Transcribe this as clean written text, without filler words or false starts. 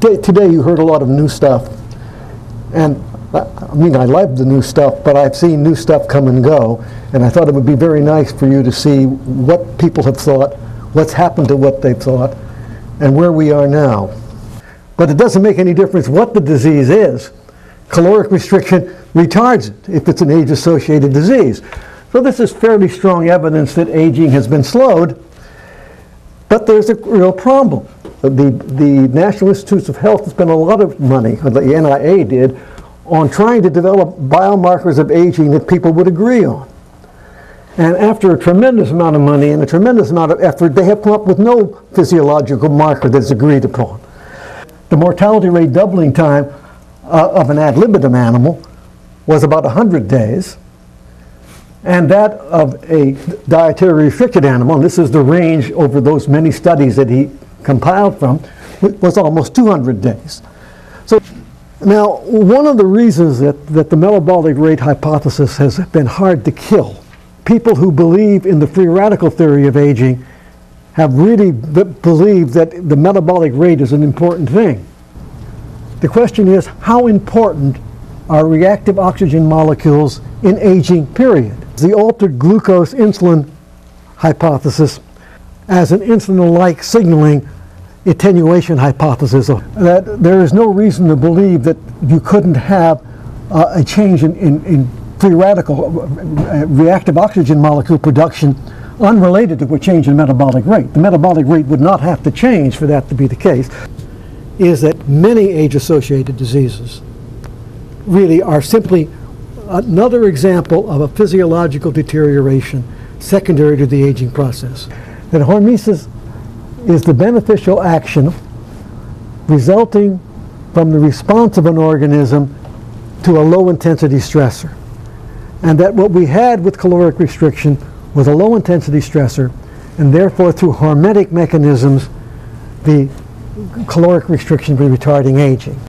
Today you heard a lot of new stuff, and I mean, I love the new stuff, but I've seen new stuff come and go, and I thought it would be very nice for you to see what people have thought, what's happened to what they've thought, and where we are now. But it doesn't make any difference what the disease is. Caloric restriction retards it if it's an age-associated disease. So this is fairly strong evidence that aging has been slowed, but there's a real problem. The National Institutes of Health spent a lot of money, or the NIA did, on trying to develop biomarkers of aging that people would agree on. And after a tremendous amount of money and a tremendous amount of effort, they have come up with no physiological marker that's agreed upon. The mortality rate doubling time of an ad libitum animal was about 100 days, and that of a dietary restricted animal, and this is the range over those many studies that he compiled from, was almost 200 days. So now, one of the reasons that the metabolic rate hypothesis has been hard to kill, people who believe in the free radical theory of aging have really believed that the metabolic rate is an important thing. The question is, how important are reactive oxygen molecules in aging, period? The altered glucose insulin hypothesis as an insulin-like signaling attenuation hypothesis, that there is no reason to believe that you couldn't have a change in free radical reactive oxygen molecule production unrelated to a change in metabolic rate. The metabolic rate would not have to change for that to be the case. Is that many age-associated diseases really are simply another example of a physiological deterioration secondary to the aging process. That hormesis is the beneficial action resulting from the response of an organism to a low-intensity stressor. And that what we had with caloric restriction was a low-intensity stressor, and therefore through hormetic mechanisms, the caloric restriction be retarding aging.